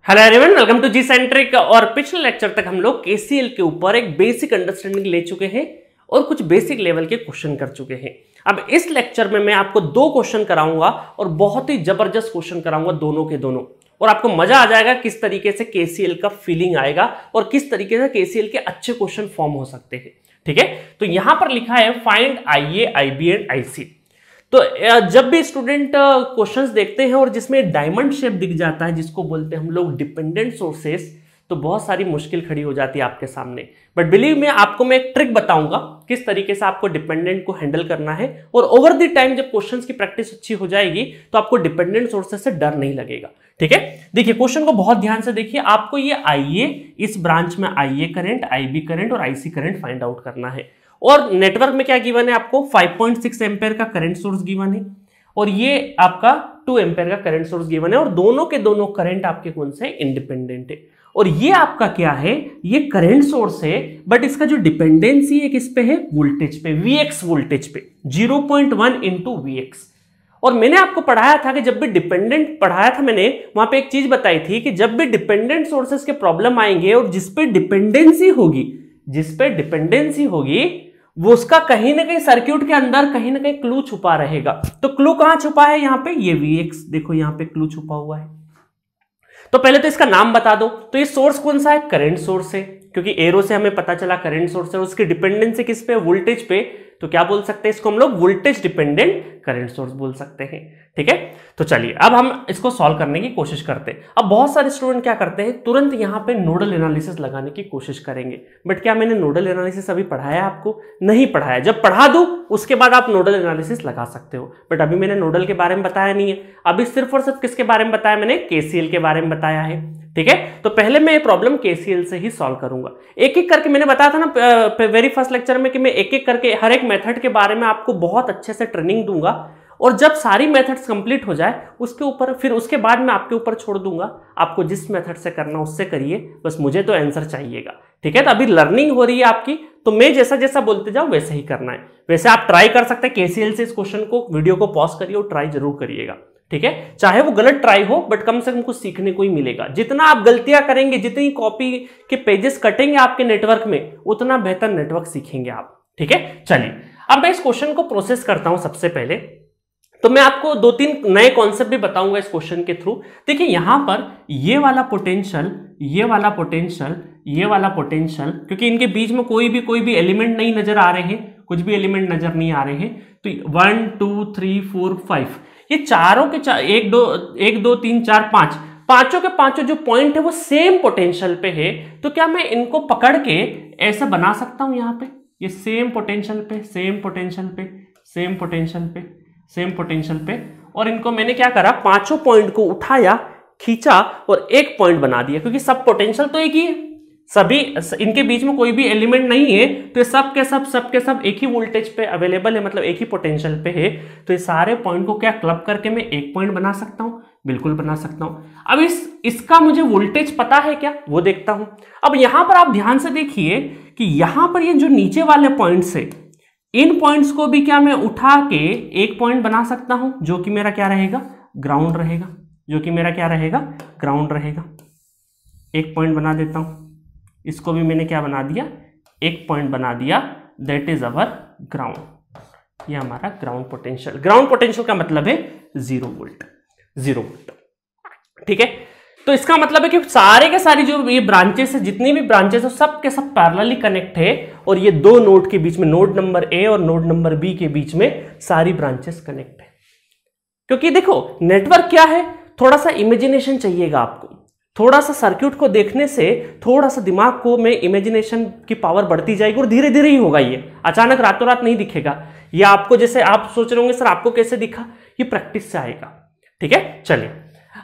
Hello everyone, welcome to G centric. और पिछले lecture तक हम लोग केसीएल के ऊपर एक बेसिक अंडरस्टैंडिंग ले चुके हैं और कुछ बेसिक लेवल के क्वेश्चन कर चुके हैं। अब इस लेक्चर में मैं आपको दो क्वेश्चन कराऊंगा और बहुत ही जबरदस्त क्वेश्चन कराऊंगा दोनों के दोनों, और आपको मजा आ जाएगा किस तरीके से केसीएल का फीलिंग आएगा और किस तरीके से केसीएल के अच्छे क्वेश्चन फॉर्म हो सकते हैं। ठीक है, तो यहां पर लिखा है फाइंड आईए, आईबी एंड आईसी। तो जब भी स्टूडेंट क्वेश्चंस देखते हैं और जिसमें डायमंड शेप दिख जाता है, जिसको बोलते हैं हम लोग डिपेंडेंट सोर्सेस, तो बहुत सारी मुश्किल खड़ी हो जाती है आपके सामने। बट बिलीव में आपको मैं एक ट्रिक बताऊंगा किस तरीके से आपको डिपेंडेंट को हैंडल करना है, और ओवर द टाइम जब क्वेश्चंस की प्रैक्टिस अच्छी हो जाएगी तो आपको डिपेंडेंट सोर्सेस से डर नहीं लगेगा। ठीक है, देखिए क्वेश्चन को बहुत ध्यान से देखिए। आपको ये आईए, इस ब्रांच में आईए करंट, आईबी करंट और आईसी करंट फाइंड आउट करना है। और नेटवर्क में क्या गिवन है आपको, 5.6 एम्पेयर का करंट सोर्स गिवन है और ये आपका 2 एम्पेयर का करंट सोर्स गिवन है, और दोनों के दोनों करंट आपके कौन से, इंडिपेंडेंट है। और ये आपका क्या है, ये करंट सोर्स है, बट इसका जो डिपेंडेंसी है किस पे है, वोल्टेज पे, Vx वोल्टेज पे, 0.1 इंटू Vx। और मैंने आपको पढ़ाया था कि जब भी डिपेंडेंट पढ़ाया था मैंने, वहां पे एक चीज बताई थी कि जब भी डिपेंडेंट सोर्सेस के प्रॉब्लम आएंगे और जिसपे डिपेंडेंसी होगी वो उसका कहीं ना कहीं सर्किट के अंदर कहीं ना कहीं क्लू छुपा रहेगा। तो क्लू कहां छुपा है, यहां पे ये Vx, देखो यहां पे क्लू छुपा हुआ है। तो पहले तो इसका नाम बता दो। तो ये सोर्स कौन सा है, करंट सोर्स है, क्योंकि एरो से हमें पता चला करंट सोर्स है। उसकी डिपेंडेंसी किस पे, वोल्टेज पे, तो क्या बोल सकते हैं इसको हम लोग, वोल्टेज डिपेंडेंट करंट सोर्स बोल सकते हैं। ठीक है, तो चलिए अब हम इसको सॉल्व करने की कोशिश करते हैं। अब बहुत सारे स्टूडेंट क्या करते हैं, तुरंत यहां पे नोडल एनालिसिस लगाने की कोशिश करेंगे। बट क्या मैंने नोडल एनालिसिस अभी पढ़ाया आपको, नहीं पढ़ाया। जब पढ़ा दूं उसके बाद आप नोडल एनालिसिस लगा सकते हो, बट अभी मैंने नोडल के बारे में बताया नहीं है। अभी सिर्फ और सिर्फ किसके बारे में बताया, मैंने केसीएल के बारे में बताया है। ठीक है, तो पहले मैं ये प्रॉब्लम केसीएल से ही सॉल्व करूंगा। एक एक करके, मैंने बताया था ना वेरी फर्स्ट लेक्चर में कि मैं एक एक करके हर एक मेथड के बारे में आपको बहुत अच्छे से ट्रेनिंग दूंगा, और जब सारी मेथड्स कंप्लीट हो जाए उसके ऊपर फिर उसके बाद मैं आपके ऊपर छोड़ दूंगा। आपको जिस मेथड से करना उससे करिए, बस मुझे तो आंसर चाहिएगा। ठीक है, तो अभी लर्निंग हो रही है आपकी, तो मैं जैसा जैसा बोलते जाऊं वैसे ही करना है। वैसे आप ट्राई कर सकते हैं केसीएल से इस क्वेश्चन को, वीडियो को पॉज करिए और ट्राई जरूर करिएगा। ठीक है, चाहे वो गलत ट्राई हो, बट कम से कम कुछ सीखने को ही मिलेगा। जितना आप गलतियां करेंगे, जितनी कॉपी के पेजेस कटेंगे आपके नेटवर्क में, उतना बेहतर नेटवर्क सीखेंगे आप। ठीक है, चलिए अब मैं इस क्वेश्चन को प्रोसेस करता हूं। सबसे पहले तो मैं आपको 2-3 नए कॉन्सेप्ट भी बताऊंगा इस क्वेश्चन के थ्रू। देखिए यहां पर ये वाला पोटेंशियल, ये वाला पोटेंशियल, ये वाला पोटेंशियल, क्योंकि इनके बीच में कोई भी एलिमेंट नहीं नजर आ रहे हैं, कुछ भी एलिमेंट नजर नहीं आ रहे हैं। तो 1 2 3 4 5, ये चारों के 1 2 3 4 5, पांचों के पांचों जो पॉइंट है वो सेम पोटेंशियल पे है। तो क्या मैं इनको पकड़ के ऐसा बना सकता हूं, यहां पे ये सेम पोटेंशियल पे, सेम पोटेंशियल पे, सेम पोटेंशियल पे, सेम पोटेंशियल पे, और इनको मैंने क्या करा, पांचों पॉइंट को उठाया, खींचा और एक पॉइंट बना दिया, क्योंकि सब पोटेंशियल तो एक ही है, सभी इनके बीच में कोई भी एलिमेंट नहीं है, तो ये सब के सब एक ही वोल्टेज पे अवेलेबल है, मतलब एक ही पोटेंशियल पे है। तो ये सारे पॉइंट को क्या क्लब करके मैं एक पॉइंट बना सकता हूं, बिल्कुल बना सकता हूं। अब इसका मुझे वोल्टेज पता है क्या, वो देखता हूं। अब यहां पर आप ध्यान से देखिए कि यहां पर ये जो नीचे वाले पॉइंट्स है, इन पॉइंट्स को भी क्या मैं उठा के एक पॉइंट बना सकता हूं, जो कि मेरा क्या रहेगा, ग्राउंड रहेगा, जो कि मेरा क्या रहेगा, ग्राउंड रहेगा। एक पॉइंट बना देता हूं, इसको भी मैंने क्या बना दिया, एक पॉइंट बना दिया, दैट इज अवर ग्राउंड। ये हमारा ग्राउंड पोटेंशियल। ग्राउंड पोटेंशियल का मतलब है 0 वोल्ट, 0 वोल्ट। ठीक है, तो इसका मतलब है कि सारे के सारी जो ये ब्रांचेस है, जितनी भी ब्रांचेस है, सब के सब पैरेलली कनेक्ट है, और ये दो नोड के बीच में, नोड नंबर ए और नोड नंबर बी के बीच में सारी ब्रांचेस कनेक्ट है। क्योंकि देखो नेटवर्क क्या है, थोड़ा सा इमेजिनेशन चाहिएगा आपको, थोड़ा सा सर्किट को देखने से थोड़ा सा दिमाग को में इमेजिनेशन की पावर बढ़ती जाएगी, और धीरे धीरे ही होगा। ये अचानक रातों रात नहीं दिखेगा। ये आपको, जैसे आप सोच रहे होंगे सर आपको कैसे दिखा, ये प्रैक्टिस से आएगा। ठीक है, चलिए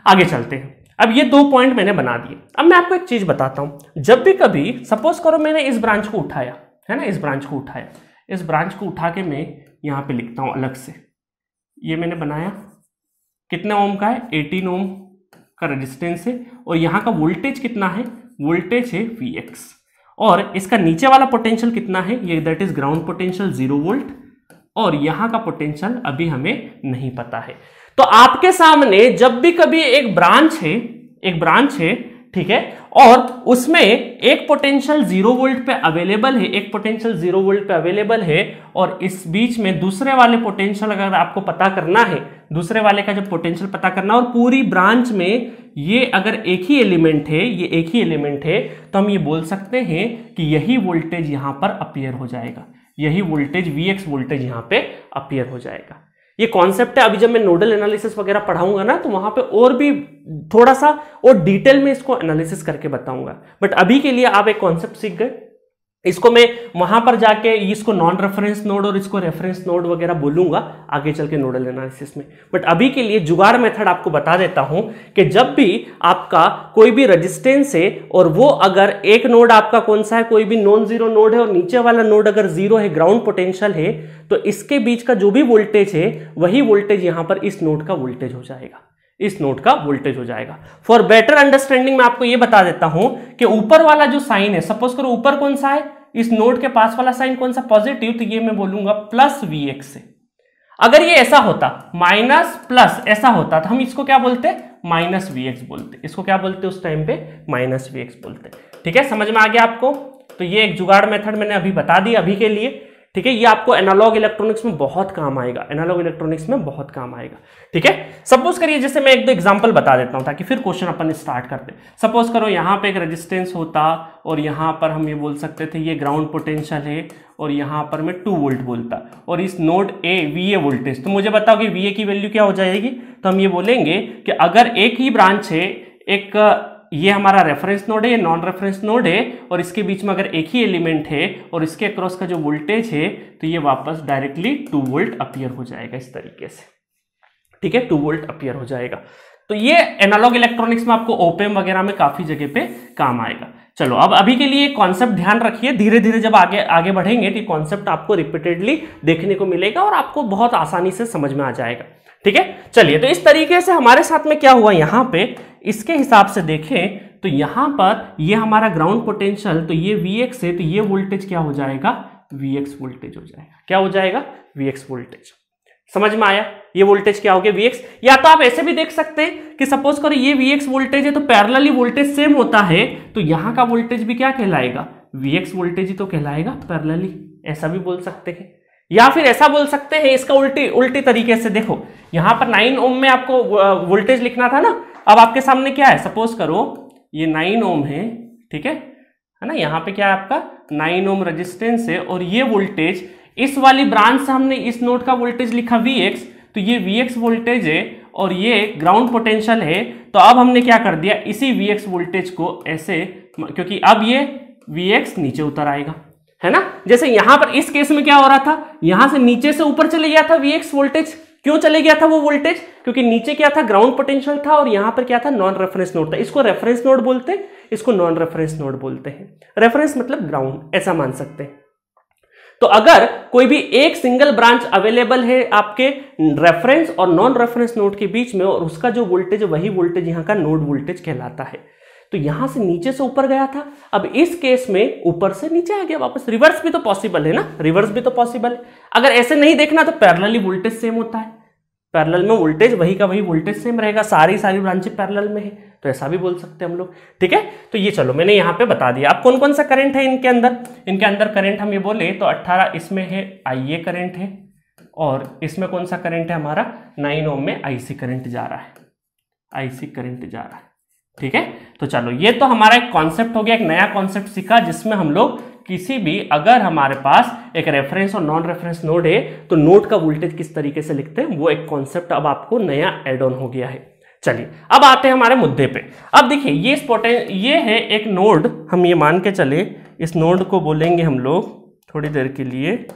आगे चलते हैं। अब ये 2 पॉइंट मैंने बना दिए। अब मैं आपको एक चीज बताता हूं, जब भी कभी सपोज करो मैंने इस ब्रांच को उठाया है ना, इस ब्रांच को उठाया, इस ब्रांच को उठा के मैं यहां पे लिखता हूं अलग से। ये मैंने बनाया, कितने ओम का है, 18 ओम का रेजिस्टेंस है, और यहां का वोल्टेज कितना है, वोल्टेज है Vx, और इसका नीचे वाला पोटेंशियल कितना है, ये that is ground potential 0 volt, और यहां का पोटेंशियल अभी हमें नहीं पता है। तो आपके सामने जब भी कभी एक ब्रांच है ठीक है, और उसमें एक पोटेंशियल 0 वोल्ट पे अवेलेबल है, एक पोटेंशियल 0 वोल्ट पे अवेलेबल है, और इस बीच में दूसरे वाले पोटेंशियल अगर आपको पता करना है, दूसरे वाले का जब पोटेंशियल पता करना, और पूरी ब्रांच में ये अगर एक ही एलिमेंट है, ये एक ही एलिमेंट है, तो हम ये बोल सकते हैं कि यही वोल्टेज यहां पर अपीयर हो जाएगा, यही वोल्टेज Vx वोल्टेज यहां पे अपीयर हो जाएगा। ये कॉन्सेप्ट है, अभी जब मैं नोडल एनालिसिस वगैरह पढ़ाऊंगा ना, तो वहां पे और भी थोड़ा सा और डिटेल में इसको एनालिसिस करके बताऊंगा, बट अभी के लिए आप एक कॉन्सेप्ट सीख गए। इसको मैं वहां पर जाके इसको नॉन रेफरेंस नोड और इसको रेफरेंस नोड वगैरह बोलूंगा आगे चल के नोडल एनालिसिस में, बट अभी के लिए जुगाड़ मेथड आपको बता देता हूं कि जब भी आपका कोई भी रेजिस्टेंस है और वो अगर एक नोड आपका कौन सा है, कोई भी नॉन जीरो नोड है और नीचे वाला नोड अगर जीरो है, ग्राउंड पोटेंशियल है, तो इसके बीच का जो भी वोल्टेज है वही वोल्टेज यहां पर इस नोड का वोल्टेज हो जाएगा, इस नोड का वोल्टेज हो जाएगा। फॉर बेटर अंडरस्टैंडिंग मैं आपको यह बता देता हूं कि ऊपर वाला जो साइन है, सपोज करो ऊपर कौन सा है, इस नोड के पास वाला साइन कौन सा, पॉजिटिव, तो ये मैं बोलूंगा प्लस Vx से। अगर ये ऐसा होता, माइनस प्लस ऐसा होता, तो हम इसको क्या बोलते, माइनस Vx बोलते, इसको क्या बोलते उस टाइम पे, माइनस Vx बोलते। ठीक है, समझ में आ गया आपको? तो ये एक जुगाड़ मेथड मैंने अभी बता दी अभी के लिए। ठीक है, ये आपको एनालॉग इलेक्ट्रॉनिक्स में बहुत काम आएगा, एनालॉग इलेक्ट्रॉनिक्स में बहुत काम आएगा। ठीक है, सपोज करिए, जैसे मैं एक दो एग्जांपल बता देता हूं ताकि फिर क्वेश्चन अपन स्टार्ट करते। सपोज करो यहां पे एक रेजिस्टेंस होता और यहां पर हम ये बोल सकते थे ये ग्राउंड पोटेंशियल है और यहां पर मैं 2 वोल्ट बोलता, और इस नोड ए VA वोल्टेज, तो मुझे बताओ कि VA की वैल्यू क्या हो जाएगी। तो हम ये बोलेंगे कि अगर एक ही ब्रांच है, एक ये हमारा रेफरेंस नोड है, ये नॉन रेफरेंस नोड है, और इसके बीच में अगर एक ही एलिमेंट है और इसके अक्रॉस का जो वोल्टेज है, तो ये वापस डायरेक्टली 2 वोल्ट अपीयर हो जाएगा इस तरीके से। ठीक है, 2 वोल्ट अपीयर हो जाएगा। तो ये एनालॉग इलेक्ट्रॉनिक्स में आपको ओपेम वगैरह में काफी जगह पे काम आएगा। चलो, अब अभी के लिए कॉन्सेप्ट ध्यान रखिए, धीरे धीरे जब आगे आगे बढ़ेंगे तो कॉन्सेप्ट आपको रिपीटेडली देखने को मिलेगा और आपको बहुत आसानी से समझ में आ जाएगा। ठीक है, चलिए, तो इस तरीके से हमारे साथ में क्या हुआ, यहां पे इसके हिसाब से देखें तो यहां पर ये हमारा ग्राउंड पोटेंशियल, तो ये Vx है, तो ये वोल्टेज क्या हो जाएगा, Vx वोल्टेज हो जाएगा। क्या हो जाएगा, Vx वोल्टेज। समझ में आया, ये वोल्टेज क्या हो गया, Vx। या तो आप ऐसे भी देख सकते हैं कि सपोज करो ये Vx वोल्टेज है, तो पैरेलली वोल्टेज सेम होता है, तो यहां का वोल्टेज भी क्या कहलाएगा, Vx वोल्टेज ही तो कहलाएगा पैरेलली, ऐसा भी बोल सकते हैं। या फिर ऐसा बोल सकते हैं, इसका उल्टी तरीके से देखो, यहां पर 9 ओम में आपको वोल्टेज लिखना था ना, अब आपके सामने क्या है, सपोज करो ये 9 ओम है, ठीक है ना, यहां पे क्या है आपका 9 ओम रेजिस्टेंस है, और ये वोल्टेज इस वाली ब्रांच से हमने इस नोड का वोल्टेज लिखा Vx, तो ये Vx वोल्टेज है और ये ग्राउंड पोटेंशियल है। तो अब हमने क्या कर दिया, इसी Vx वोल्टेज को ऐसे, क्योंकि अब ये Vx नीचे उतर आएगा, है ना। जैसे यहां पर इस केस में क्या हो रहा था, यहां से नीचे से ऊपर चले गया था Vx वोल्टेज। क्यों चले गया था वो वोल्टेज, क्योंकि नीचे क्या था, ग्राउंड पोटेंशियल था, और यहां पर क्या था, नॉन रेफरेंस नोड था। इसको रेफरेंस नोड बोलते हैं, इसको नॉन रेफरेंस नोड बोलते हैं। रेफरेंस मतलब ग्राउंड, ऐसा मान सकते हैं। तो अगर कोई भी एक सिंगल ब्रांच अवेलेबल है आपके रेफरेंस और नॉन रेफरेंस नोड के बीच में, और उसका जो वोल्टेज है वही वोल्टेज यहां का नोड वोल्टेज कहलाता है। तो यहां से नीचे से ऊपर गया था, अब इस केस में ऊपर से नीचे आ गया वापस। रिवर्स भी तो पॉसिबल है ना, रिवर्स भी तो पॉसिबल है। अगर ऐसे नहीं देखना तो पैरेलली वोल्टेज सेम होता है, पैरेलल में वोल्टेज वही का वही वोल्टेज सेम रहेगा, सारी ब्रांचें पैरेलल में है, तो ऐसा भी बोल सकते हैं हम लोग। ठीक है, तो ये चलो मैंने यहाँ पे बता दिया। अब कौन कौन सा करंट है इनके अंदर करंट हम ये बोले तो 18 इसमें है IA करंट है, और इसमें कौन सा करंट है हमारा 9 ओम में IC करंट जा रहा है, IC करंट जा रहा है। ठीक है, तो चलो ये तो हमारा एक कॉन्सेप्ट हो गया, एक नया कॉन्सेप्ट सीखा, जिसमें हम लोग किसी भी, अगर हमारे पास एक रेफरेंस और नॉन रेफरेंस नोड है तो नोड का वोल्टेज किस तरीके से लिखते हैं, वो एक कॉन्सेप्ट अब आपको नया एड ऑन हो गया है। चलिए अब आते हैं हमारे मुद्दे पे। अब देखिए ये है एक नोड, हम ये मान के चले, इस नोड को बोलेंगे हम लोग थोड़ी देर के लिए,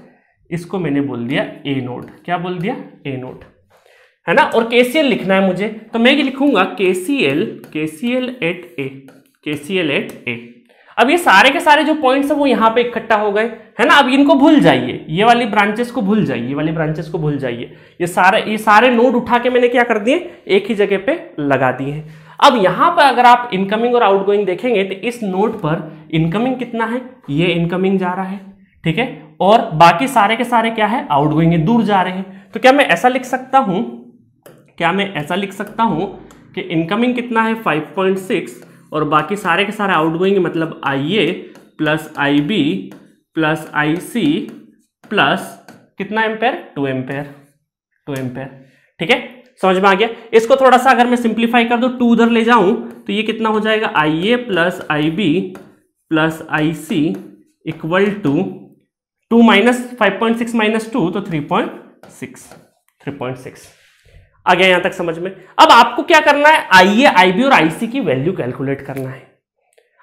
इसको मैंने बोल दिया ए नोड। क्या बोल दिया, ए नोड, है ना। और KCL लिखना है मुझे, तो मैं ये लिखूंगा KCL एट ए। अब ये सारे के सारे जो पॉइंट्स है वो यहाँ पे इकट्ठा हो गए, है ना। अब इनको भूल जाइए, ये वाली ब्रांचेस को भूल जाइए, ये वाली ब्रांचेस को भूल जाइए। ये सारे नोड उठा के मैंने क्या कर दिए, एक ही जगह पे लगा दिए हैं। अब यहाँ पर अगर आप इनकमिंग और आउटगोइंग देखेंगे तो इस नोड पर इनकमिंग कितना है, ये इनकमिंग जा रहा है, ठीक है, और बाकी सारे के सारे क्या है, आउटगोइंग है, दूर जा रहे हैं। तो क्या मैं ऐसा लिख सकता हूं कि इनकमिंग कितना है 5.6 और बाकी सारे के सारे आउटगोइंग, मतलब IA plus IB plus IC plus कितना एम्पेयर, 2 एम्पेयर, 2 एम्पेयर। ठीक है, समझ में आ गया। इसको थोड़ा सा अगर मैं सिंप्लीफाई कर दूं, 2 उधर ले जाऊं तो ये कितना हो जाएगा, IA plus IB plus IC equal to 2 minus 5.6 minus 2 तो 3.6 आ गया यहां तक समझ में। अब आपको क्या करना है, IA, IB और IC की वैल्यू कैलकुलेट करना है।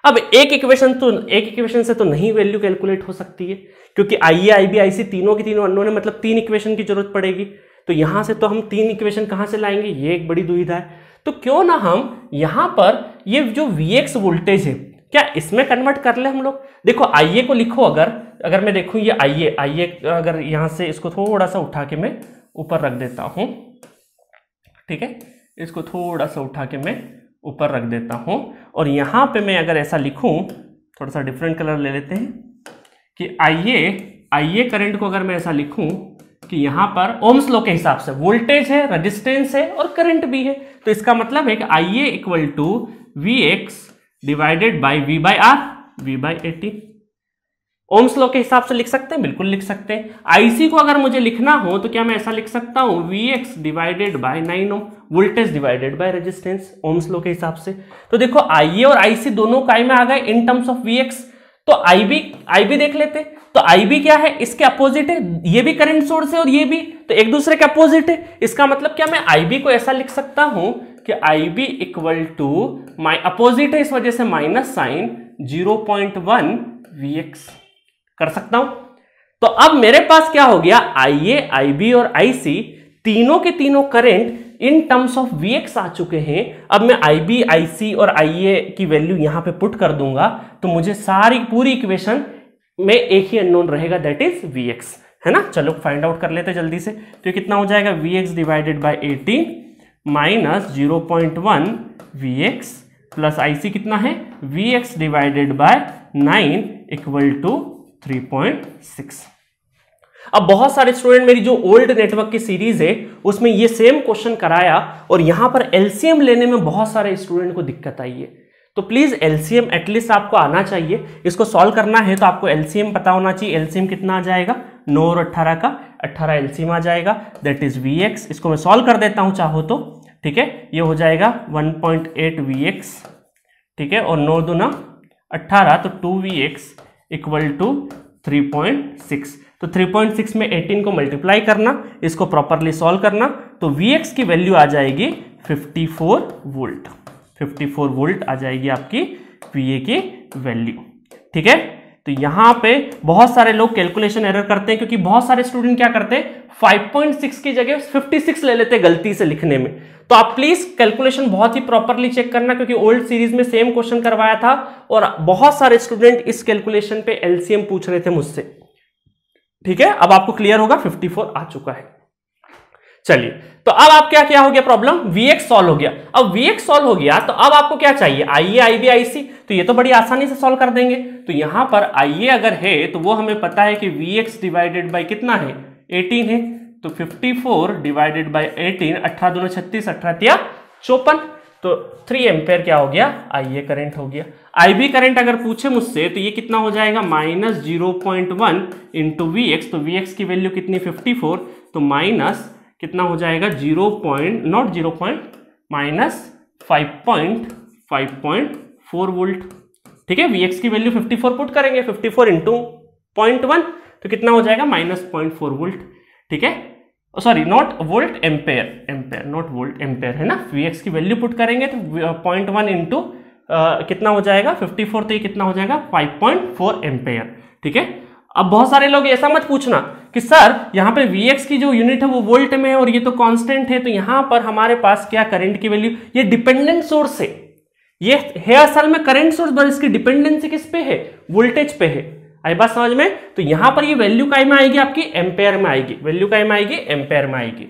अब एक इक्वेशन से तो नहीं वैल्यू कैलकुलेट हो सकती है, क्योंकि IA, IB, IC तीनों की तीनों अननोन है, मतलब 3 इक्वेशन की जरूरत पड़ेगी। तो यहां से तो हम 3 इक्वेशन कहां से लाएंगे, ये एक बड़ी दुविधा है। तो क्यों ना हम यहां पर ये जो Vx वोल्टेज है, क्या इसमें कन्वर्ट कर ले हम लोग। देखो IA को लिखो, अगर मैं देखूं ये IA अगर यहां से इसको थोड़ा सा उठा के मैं ऊपर रख देता हूं, ठीक है, इसको थोड़ा सा उठा के मैं ऊपर रख देता हूं, और यहां पे मैं अगर ऐसा लिखूं, थोड़ा सा डिफरेंट कलर ले लेते हैं, कि IA करंट को अगर मैं ऐसा लिखूं कि यहां पर ओम्स लॉ के हिसाब से वोल्टेज है, रेजिस्टेंस है और करंट भी है, तो इसका मतलब है कि IA equal to Vx divided by V by R, V by 80। Ohm's law के हिसाब से लिख सकते हैं, बिल्कुल लिख सकते हैं। IC को अगर मुझे लिखना हो तो क्या मैं ऐसा लिख सकता हूं, Vx divided by 9 ohm, voltage divided by resistance, Ohm's law के हिसाब से। तो देखो IA और IC दोनों काय में आ गए इन टर्म्स ऑफ Vx। तो IB देख लेते, तो IB क्या है, इसके अपोजिट है, ये भी करंट सोर्स है और ये भी, तो एक दूसरे के अपोजिट है। इसका मतलब क्या, मैं IB को ऐसा लिख सकता हूं कि IB इक्वल टू अपोजिट है, इस वजह से माइनस साइन 0.1 Vx कर सकता हूं। तो अब मेरे पास क्या हो गया, IA, IB और IC तीनों के तीनों current in terms of Vx आ चुके हैं। अब मैं IB, IC और IA की वैल्यू यहां पे पुट कर दूंगा, तो मुझे सारी पूरी इक्वेशन में एक ही अननोन रहेगा, दैट इज Vx, है ना। चलो फाइंड आउट कर लेते जल्दी से। तो ये कितना हो जाएगा, Vx divided by 18 minus 0.1 Vx plus IC कितना है, Vx divided by 9 equal to 3.6। अब बहुत सारे स्टूडेंट मेरी जो ओल्ड नेटवर्क की सीरीज है उसमें ये सेम क्वेश्चन कराया, और यहां पर एलसीएम लेने में बहुत सारे स्टूडेंट को दिक्कत आई है। तो प्लीज एलसीएम एटलीस्ट आपको आना चाहिए। इसको सॉल्व करना है तो आपको एलसीएम पता होना चाहिए। एलसीएम कितना आ जाएगा, 9 और 18 का 18 एलसीएम आ जाएगा, दैट इज Vx। इसको मैं सॉल्व कर देता हूं चाहो तो, ठीक है। ये हो जाएगा 1.8 Vx, ठीक है, और 9 दूना 18 तो 2Vx इक्वल टू 3.6। तो 3.6 में 18 को मल्टीप्लाई करना, इसको प्रॉपरली सॉल्व करना, तो Vx की वैल्यू आ जाएगी 54 वोल्ट। 54 वोल्ट आ जाएगी आपकी VA की वैल्यू, ठीक है। तो यहां पे बहुत सारे लोग कैलकुलेशन एरर करते हैं, क्योंकि बहुत सारे स्टूडेंट क्या करते हैं, 5.6 की जगह 56 ले लेते हैं गलती से लिखने में। तो आप प्लीज कैलकुलेशन बहुत ही प्रॉपरली चेक करना, क्योंकि ओल्ड सीरीज में सेम क्वेश्चन करवाया था और बहुत सारे स्टूडेंट इस कैलकुलेशन पे एलसीएम पूछ रहे थे मुझसे, ठीक है। अब आपको क्लियर होगा, 54 आ चुका है। चलिए, तो अब आप क्या हो गया प्रॉब्लम, Vx सॉल्व हो गया। अब Vx सॉल्व हो गया तो अब आपको क्या चाहिए, IA, IB, IC, तो ये तो बड़ी आसानी से सॉल्व कर देंगे। तो यहां पर IA अगर है तो वो हमें पता है कि Vx डिवाइडेड बाय कितना है, 18 है, तो 54 डिवाइडेड बाय 18, 18 दूना 36, 18 तिया 54, तो 3 एम्पेयर क्या हो गया, IA करंट हो गया। IB करंट अगर पूछे मुझसे तो ये कितना हो जाएगा, माइनस 0.1 इंटू Vx, तो Vx की वैल्यू कितनी, 54, तो माइनस कितना हो जाएगा, माइनस 5.4 वोल्ट, ठीक है। Vx की वैल्यू 54 पुट करेंगे, 54 इंटू 0.1 तो कितना हो जाएगा, माइनस 0.4 वोल्ट, ठीक है। Sorry, not volt, ampere, not volt, ampere है ना। Vx की वैल्यू पुट करेंगे तो 0.1 इंटू कितना हो जाएगा, 54, तो ये कितना हो जाएगा, 5.4 एम्पेयर, ठीक है। अब बहुत सारे लोग ऐसा मत पूछना कि सर यहाँ पे Vx की जो यूनिट है वो वोल्ट में है और ये तो कांस्टेंट है, तो यहाँ पर हमारे पास क्या करंट की वैल्यू, ये डिपेंडेंट सोर्स है, ये है असल में करंट सोर्स, पर इसकी डिपेंडेंसी किस पे है, वोल्टेज पे है। आई बात समझ में। तो यहां पर ये वैल्यू काय में आएगी, आपकी एम्पेयर में आएगी, वैल्यू काय में आएगी, एम्पेयर में आएगी।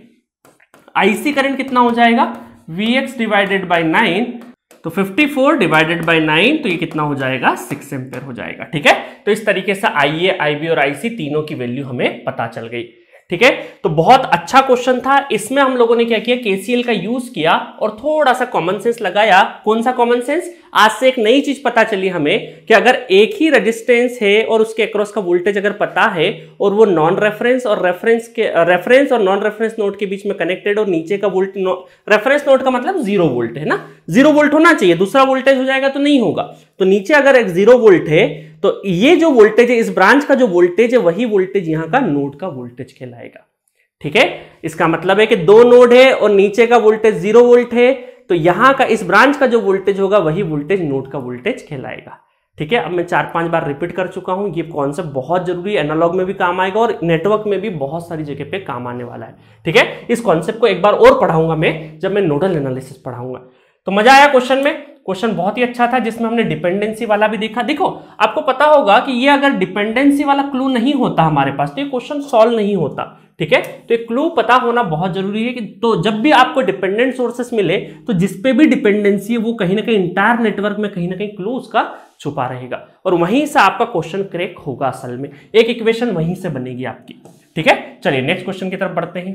IC करंट कितना हो जाएगा, Vx डिवाइडेड बाय 9, तो 54 डिवाइडेड बाय 9, तो ये कितना हो जाएगा, 6 एम्पेयर हो जाएगा, ठीक है। तो इस तरीके से IA, IB और IC तीनों की वैल्यू हमें पता चल गई, ठीक है, तो बहुत अच्छा क्वेश्चन था। इसमें हम लोगों ने क्या किया, केसीएल का यूज किया और थोड़ा सा कॉमन सेंस लगाया। कौन सा कॉमन सेंस? आज से एक नई चीज पता चली हमें कि अगर एक ही रेजिस्टेंस है और उसके अक्रॉस का वोल्टेज अगर पता है और वो नॉन रेफरेंस और रेफरेंस और नॉन रेफरेंस नोड के बीच में कनेक्टेड और नीचे का वोल्टेज, रेफरेंस नोड का मतलब 0 वोल्ट है ना, 0 वोल्ट होना चाहिए, दूसरा वोल्टेज हो जाएगा तो नहीं होगा। तो नीचे अगर एक 0 वोल्ट है तो ये जो वोल्टेज है, इस ब्रांच का जो वोल्टेज है, वही वोल्टेज यहां का नोड का वोल्टेज कहलाएगा। ठीक है, इसका मतलब है कि 2 नोड है और नीचे का वोल्टेज 0 वोल्ट है, तो यहां का इस ब्रांच का जो वोल्टेज होगा वही वोल्टेज नोड का वोल्टेज कहलाएगा। ठीक है, अब मैं 4-5 बार रिपीट कर चुका हूं। ये कॉन्सेप्ट बहुत जरूरी, एनालॉग में भी काम आएगा और नेटवर्क में भी बहुत सारी जगह पे काम आने वाला है। ठीक है, इस कॉन्सेप्ट को एक बार और पढ़ाऊंगा मैं जब मैं नोडल एनालिसिस पढ़ाऊंगा। तो मजा आया क्वेश्चन में? क्वेश्चन बहुत ही अच्छा था, जिसमें हमने डिपेंडेंसी वाला भी देखा। देखो, आपको पता होगा कि ये अगर डिपेंडेंसी वाला क्लू नहीं होता हमारे पास तो ये क्वेश्चन सॉल्व नहीं होता। ठीक है, तो एक क्लू पता होना बहुत जरूरी है कि तो जब भी आपको डिपेंडेंट सोर्सेस मिले तो जिसपे भी डिपेंडेंसी है वो कहीं ना कहीं इंटायर नेटवर्क में कहीं ना कहीं क्लू उसका छुपा रहेगा और वहीं से आपका क्वेश्चन क्रैक होगा। असल में एक इक्वेशन वहीं से बनेगी आपकी। ठीक है, चलिए नेक्स्ट क्वेश्चन की तरफ बढ़ते हैं।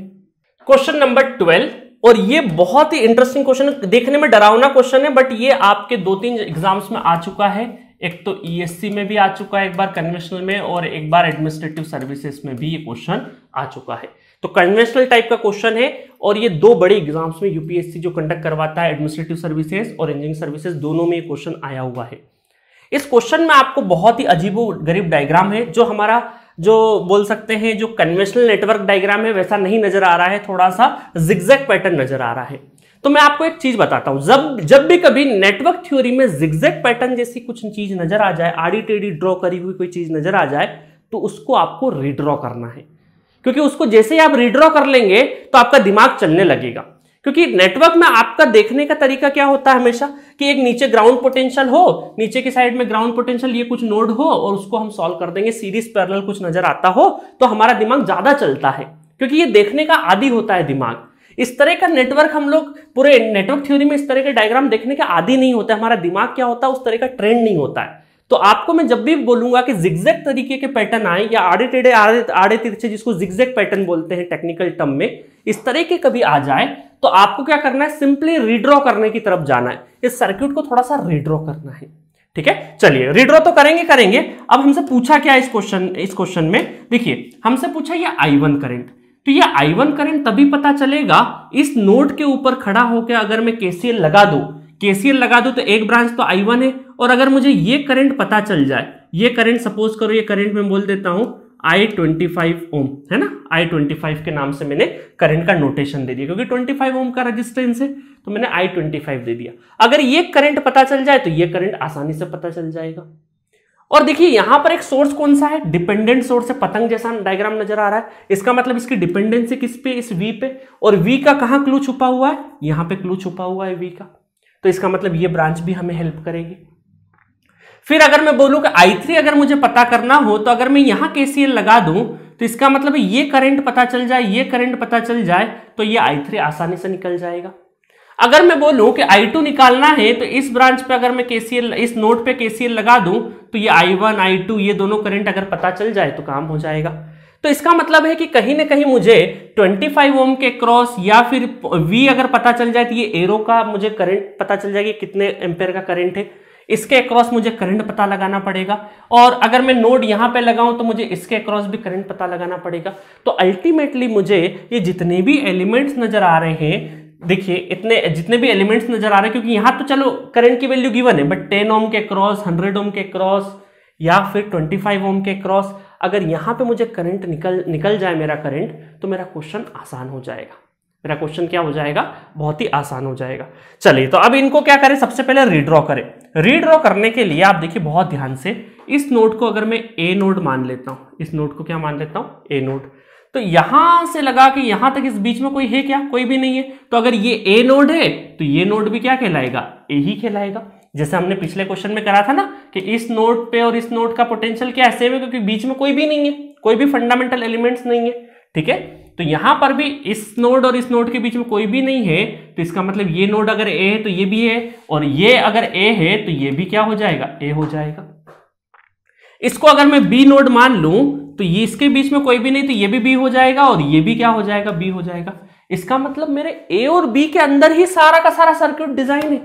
क्वेश्चन नंबर 12, और ये बहुत ही इंटरेस्टिंग क्वेश्चन है, देखने में डरावना क्वेश्चन है बट ये आपके 2-3 एग्जाम्स में आ चुका है। एक तो ईएससी में भी आ चुका है, एक बार कन्वेंशनल में, और एक बार एडमिनिस्ट्रेटिव सर्विसेज में भी ये क्वेश्चन आ चुका है। तो कन्वेंशनल टाइप का क्वेश्चन है और ये 2 बड़े एग्जाम्स में यूपीएससी जो कंडक्ट करवाता है, एडमिनिस्ट्रेटिव सर्विसेज और इंजीनियरिंग सर्विसेज, दोनों में ये क्वेश्चन आया हुआ है। इस क्वेश्चन में आपको बहुत ही अजीबोगरीब डायग्राम है, जो हमारा जो बोल सकते हैं जो कन्वेंशनल नेटवर्क डायग्राम है वैसा नहीं नजर आ रहा है, थोड़ा सा जिगजैग पैटर्न नजर आ रहा है। तो मैं आपको एक चीज बताता हूं, जब भी कभी नेटवर्क थ्योरी में जिगजैग पैटर्न जैसी कुछ चीज नजर आ जाए, आड़ी टेढ़ी ड्रॉ करी हुई कोई चीज नजर आ जाए, तो उसको आपको रीड्रॉ करना है, क्योंकि उसको जैसे ही आप रीड्रॉ कर लेंगे तो आपका दिमाग चलने लगेगा। क्योंकि नेटवर्क में आपका देखने का तरीका क्या होता है हमेशा कि एक नीचे ग्राउंड पोटेंशियल हो, नीचे की साइड में ग्राउंड पोटेंशियल, ये कुछ नोड हो और उसको हम सॉल्व कर देंगे, सीरीज पैरेलल कुछ नजर आता हो तो हमारा दिमाग ज्यादा चलता है, क्योंकि ये देखने का आदी होता है दिमाग। इस तरह का नेटवर्क हम लोग पूरे नेटवर्क थ्योरी में इस तरह के डायग्राम देखने का आदी नहीं होता है, हमारा दिमाग क्या होता है उस तरह का ट्रेंड नहीं होता है। तो आपको मैं जब भी बोलूंगा कि जिगजैग तरीके के पैटर्न आए या आड़े टेढ़े आड़े तिरछे, जिसको जिगजैग पैटर्न बोलते हैं टेक्निकल टर्म में, इस तरह के कभी आ जाए तो आपको क्या करना है, सिंपली रीड्रॉ करने की तरफ जाना है, इस सर्किट को थोड़ा सा रीड्रॉ करना है। ठीक है, चलिए रीड्रॉ तो करेंगे। अब हमसे पूछा क्या इस क्वेश्चन में, देखिए हमसे पूछा ये I1 करंट, तो ये I1 करंट तभी पता चलेगा इस नोड के ऊपर खड़ा होकर अगर मैं केसीएल लगा दूं तो एक ब्रांच तो I1 है, और अगर मुझे ये करंट पता चल जाए, ये करंट सपोज करो, ये करंट मैं बोल देता हूं I25 ओम है ना, I25 के नाम से मैंने करंट का नोटेशन दे दिया, क्योंकि 25 ओम का रेजिस्टेंस है तो मैंने I25 दे दिया। अगर ये करंट पता चल जाए तो ये करंट आसानी से पता चल जाएगा। और देखिए यहां पर एक सोर्स कौन सा है, डिपेंडेंट सोर्स है, पतंग जैसा डायग्राम नजर आ रहा है, इसका मतलब इसकी डिपेंडेंसी किस पे, इस V पे, और V का कहां क्लू छुपा हुआ है, यहां पे क्लू छुपा हुआ है V का, तो इसका मतलब ये ब्रांच भी हमें हेल्प करेगी। फिर अगर मैं बोलूं कि I3 अगर मुझे पता करना हो तो अगर मैं यहां KCL लगा दूं तो इसका मतलब ये करंट पता चल जाए, ये करंट पता चल जाए तो ये I3 आसानी से निकल जाएगा। अगर मैं बोलूं कि I2 निकालना है तो इस ब्रांच पे अगर मैं KCL, इस नोड पे KCL लगा दूं तो ये I1 I2 ये दोनों करंट अगर पता चल जाए तो काम हो जाएगा। तो इसका मतलब है कि कहीं ना कहीं मुझे 25 ओम के क्रॉस या फिर V अगर पता चल जाए तो ये एरो का मुझे करंट पता चल जाएगा कितने एम्पेयर का करंट है, इसके अक्रॉस मुझे करंट पता लगाना पड़ेगा, और अगर मैं नोड यहां पे लगाऊं तो मुझे इसके अक्रॉस भी करंट पता लगाना पड़ेगा। तो अल्टीमेटली मुझे ये जितने भी एलिमेंट्स नजर आ रहे हैं, देखिए इतने जितने भी एलिमेंट्स नजर आ रहे हैं, क्योंकि यहां तो चलो करंट की वैल्यू गिवन है, बट 10 ओम के क्रॉस, 100 ओम के क्रॉस या फिर 25 ओम के क्रॉस, अगर यहां पे मुझे करंट निकल जाए मेरा करंट, तो मेरा क्वेश्चन आसान हो जाएगा। मेरा क्वेश्चन क्या हो जाएगा, बहुत ही आसान हो जाएगा। चलिए तो अब इनको क्या करें, सबसे पहले रीड्रॉ करें। रीड्रॉ करने के लिए आप देखिए बहुत ध्यान से, इस नोड को अगर मैं ए नोड मान लेता हूं, इस नोड को क्या मान लेता हूं, ए नोड, तो यहां से लगा के यहां तक इस बीच में कोई है क्या, कोई भी नहीं है। तो अगर ये ए नोड है तो ये नोड भी क्या कहलाएगा, ए ही कहलाएगा। जैसे हमने पिछले क्वेश्चन में करा था ना कि इस नोड पे और इस नोड का पोटेंशियल क्या है, सेम है, क्योंकि बीच में कोई भी नहीं है, कोई भी फंडामेंटल एलिमेंट्स नहीं है। ठीक है, तो यहां पर भी इस नोड और इस नोड के बीच में कोई भी नहीं है, तो इसका मतलब ये नोड अगर ए है तो ये भी है, और ये अगर ए है तो ये भी क्या हो जाएगा, ए हो जाएगा। इसको अगर मैं बी नोड मान लूं तो ये इसके बीच में कोई भी नहीं, तो ये भी बी हो जाएगा और ये भी क्या हो जाएगा, बी हो जाएगा। इसका मतलब मेरे ए और बी के अंदर ही सारा का सारा सर्किट डिजाइन है,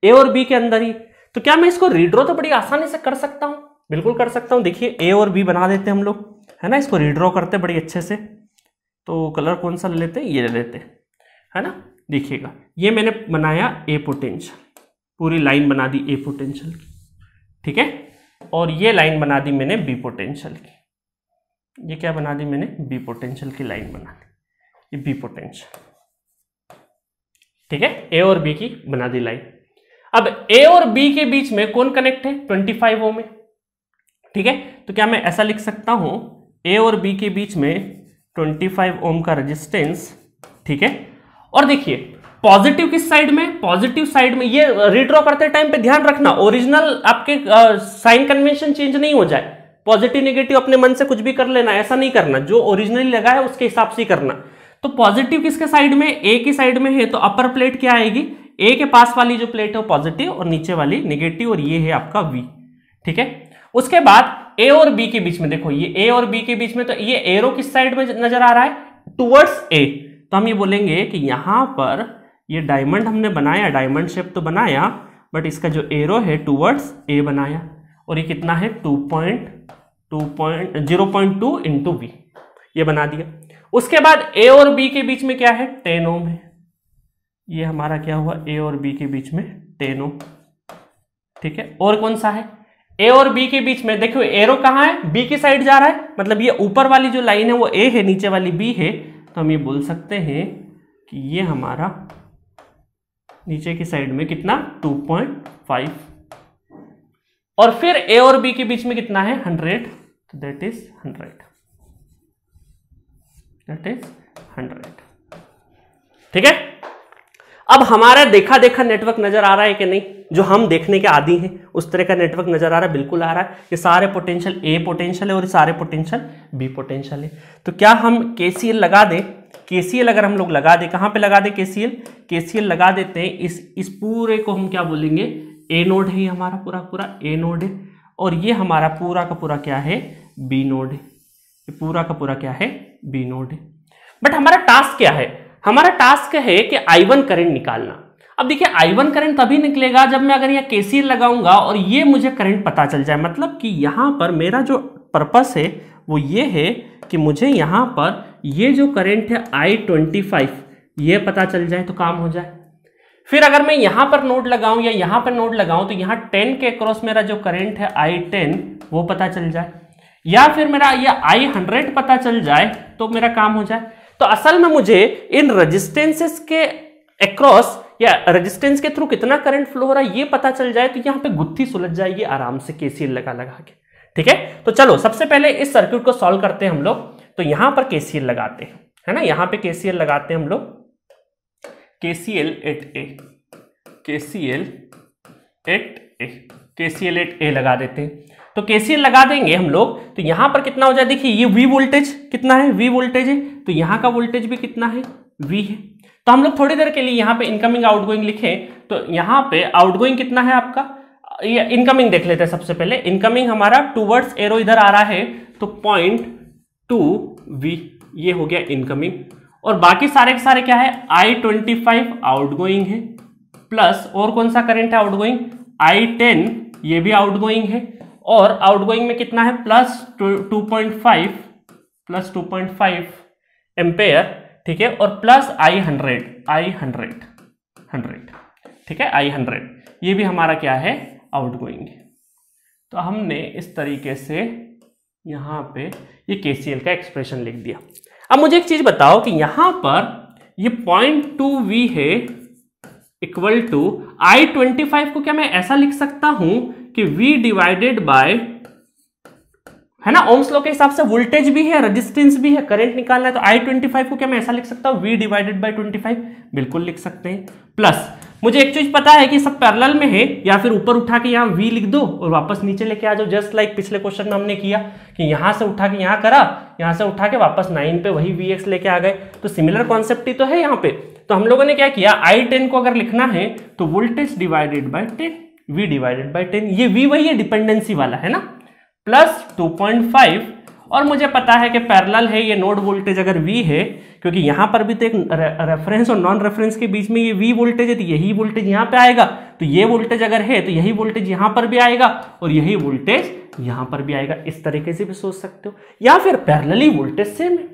ए और बी के अंदर ही। तो क्या मैं इसको रीड्रॉ तो बड़ी आसानी से कर सकता हूं? बिल्कुल कर सकता हूं। देखिए ए और बी बना देते हैं हम लोग, है ना, इसको रीड्रॉ करते बड़ी अच्छे से। तो कलर कौन सा ले लेते हैं, ये ले लेते हैं, है ना। देखिएगा ये मैंने बनाया ए पोटेंशियल, पूरी लाइन बना दी ए पोटेंशियल की, ठीक है। और ये लाइन बना दी मैंने बी पोटेंशियल की, ये क्या बना दी मैंने, बी पोटेंशियल की लाइन बना दी, ये बी पोटेंशियल, ठीक है। ए और बी की बना दी लाइन। अब ए और बी के बीच में कौन कनेक्ट है, 25 ओम है, ठीक है। तो क्या मैं ऐसा लिख सकता हूं, ए और बी के बीच में 25 ओम का रेजिस्टेंस, ठीक है। और देखिए पॉजिटिव किस साइड में, पॉजिटिव साइड में। ये रीड्रॉ करते टाइम पे ध्यान रखना, ओरिजिनल आपके साइन कन्वेंशन चेंज नहीं हो जाए। पॉजिटिव नेगेटिव अपने मन से कुछ भी कर लेना, ऐसा नहीं करना, जो ओरिजिनली लगा है उसके हिसाब से करना। तो पॉजिटिव किसके साइड में, ए की साइड में है, तो अपर प्लेट क्या आएगी, ए के पास वाली जो प्लेट है वो पॉजिटिव और नीचे वाली नेगेटिव, और ये है आपका वी, ठीक है। उसके बाद ए और बी के बीच में देखो, ये ए और बी के बीच में, तो ये एरो किस साइड में नजर आ रहा है, टुवर्ड्स ए। तो हम ये बोलेंगे कि यहां पर ये डायमंड हमने बनाया, डायमंड शेप तो बनाया, बट इसका जो एरो है टुवर्ड्स ए बनाया, और ये कितना है 0.2 इंटू वी, ये बना दिया। उसके बाद ए और बी के बीच में क्या है, 10 ओम है, ये हमारा क्या हुआ, ए और बी के बीच में 10 ओम, ठीक है। और कौन सा है, ए और बी के बीच में देखो एरो कहां है, बी की साइड जा रहा है, मतलब ये ऊपर वाली जो लाइन है वो ए है, नीचे वाली बी है। तो हम ये बोल सकते हैं कि ये हमारा नीचे की साइड में कितना 2.5, और फिर ए और बी के बीच में कितना है 100, तो दैट इज 100, ठीक है। अब हमारा देखा देखा नेटवर्क नजर आ रहा है कि नहीं, जो हम देखने के आदी हैं उस तरह का नेटवर्क नजर आ रहा है, बिल्कुल आ रहा है। ये सारे पोटेंशियल ए पोटेंशियल है और सारे पोटेंशियल बी पोटेंशियल है। तो क्या हम केसीएल लगा दें, केसीएल अगर हम लोग लगा दें, कहां पे लगा दें केसीएल, केसीएल लगा देते हैं इस पूरे को हम क्या बोलेंगे, ए नोड है, ये हमारा पूरा पूरा ए नोड है, और ये हमारा पूरा का पूरा क्या है, बी नोड है, ये पूरा का पूरा क्या है, बी नोड है। बट हमारा टास्क क्या है, हमारा टास्क है कि I1 करंट निकालना। अब देखिए I1 करंट तभी निकलेगा जब मैं अगर यहाँ केसीएल लगाऊंगा और ये मुझे करंट पता चल जाए, मतलब कि यहां पर मेरा जो पर्पस है वो ये है कि मुझे यहां पर ये जो करंट है I25 ये पता चल जाए तो काम हो जाए। फिर अगर मैं यहां पर नोड लगाऊं या यहां पर नोड लगाऊं तो यहां 10 के अक्रॉस मेरा जो करंट है I10 वो पता चल जाए, या फिर मेरा ये I100 पता चल जाए तो मेरा काम हो जाए। तो असल में मुझे इन रेजिस्टेंसेस के अक्रॉस या रेजिस्टेंस के थ्रू कितना करंट फ्लो हो रहा है ये पता चल जाए, तो यहां पे गुत्थी सुलझ जाएगी आराम से केसीएल लगा लगा के, ठीक है। तो चलो सबसे पहले इस सर्किट को सॉल्व करते हैं हम लोग। तो यहां पर केसीएल लगाते हैं, है ना, यहां पे केसीएल लगाते हैं हम लोग, केसीएल एट ए, केसीएल एट ए लगा देते हैं। तो केसीएल लगा देंगे हम लोग, तो यहां पर कितना हो जाए, देखिए ये वी वोल्टेज कितना है, वी वोल्टेज है, तो यहां का वोल्टेज भी कितना है, वी है। तो हम लोग थोड़ी देर के लिए यहां पे इनकमिंग आउटगोइंग लिखें, तो यहां पे आउटगोइंग कितना है आपका, ये इनकमिंग देख लेते हैं सबसे पहले। इनकमिंग हमारा टूवर्ड्स एरो इधर आ रहा है, तो 0.2 वी ये हो गया इनकमिंग, और बाकी सारे के सारे क्या है, I25 आउटगोइंग है, प्लस और कौन सा करंट है आउटगोइंग, I10 ये भी आउटगोइंग है, और आउटगोइंग में कितना है प्लस 2.5 एम्पेयर, ठीक है, और प्लस I100, ठीक है, I100 ये भी हमारा क्या है आउटगोइंग है। तो हमने इस तरीके से यहां पे ये केसीएल का एक्सप्रेशन लिख दिया। अब मुझे एक चीज बताओ कि यहां पर ये 0.2 वी है इक्वल टू I25 को क्या मैं ऐसा लिख सकता हूं कि V डिवाइडेड बाय, है ना, ओम्स लॉ के हिसाब से वोल्टेज भी है, रेजिस्टेंस भी है, करंट निकालना है, तो I25 को क्या मैं ऐसा लिख सकता हूं, V डिवाइडेड बाय 25, बिल्कुल लिख सकते हैं। प्लस मुझे एक चीज पता है कि सब पैरेलल में है, या फिर ऊपर उठा के यहाँ V लिख दो और वापस नीचे लेके आ जाओ, जस्ट लाइक पिछले क्वेश्चन में हमने किया कि यहां से उठा के यहां करा, यहां से उठा के वापस 9 पे वही Vx लेके आ गए। तो सिमिलर कॉन्सेप्ट ही तो है यहाँ पे। तो हम लोगों ने क्या किया, I10 को अगर लिखना है तो voltage divided bye 10, V divided by 10, ये V वही है डिपेंडेंसी वाला, है ना, प्लस 2.5, और मुझे पता है कि पैरेलल है, ये नोड वोल्टेज अगर V है, क्योंकि यहां पर भी तो एक रेफरेंस और नॉन रेफरेंस के बीच में ये V वोल्टेज है, तो यही वोल्टेज यहां पे आएगा, तो ये वोल्टेज अगर है तो यही वोल्टेज यहां पर भी आएगा और यही वोल्टेज यहां पर भी आएगा। इस तरीके से भी सोच सकते हो, या फिर पैरेलली वोल्टेज सेम है,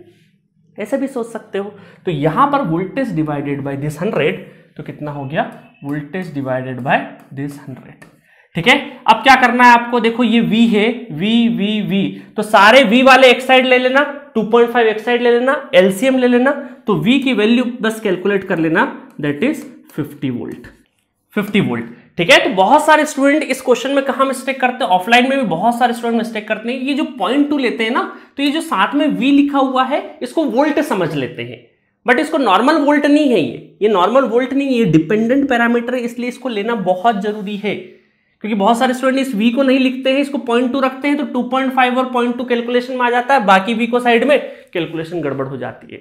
ऐसे भी सोच सकते हो। तो यहां पर वोल्टेज डिवाइडेड बाय दिस 100, तो कितना हो गया, वोल्टेज डिवाइडेड बाय दिस 100। ठीक है, अब क्या करना है आपको, देखो ये V है, V, तो सारे V वाले एक साइड ले लेना, 2.5 एक साइड ले लेना, एलसीएम ले लेना, तो V की वैल्यू बस कैलकुलेट कर लेना, दैट इज 50 वोल्ट। 50 वोल्ट। ठीक है, तो बहुत सारे स्टूडेंट इस क्वेश्चन में कहां मिस्टेक करते हैं, ऑफलाइन में भी बहुत सारे स्टूडेंट मिस्टेक करते हैं। ये जो 0.2 लेते हैं ना, तो ये जो साथ में V लिखा हुआ है इसको वोल्ट समझ लेते हैं, बट इसको नॉर्मल वोल्ट नहीं है, ये नॉर्मल वोल्ट नहीं है, ये डिपेंडेंट पैरामीटर है, इसलिए इसको लेना बहुत जरूरी है। क्योंकि बहुत सारे स्टूडेंट इस V को नहीं लिखते हैं, इसको 0.2 रखते हैं, तो 2.5 और 0.2 कैलकुलेशन में आ जाता है, बाकी V को साइड में, कैलकुलेशन गड़बड़ हो जाती है।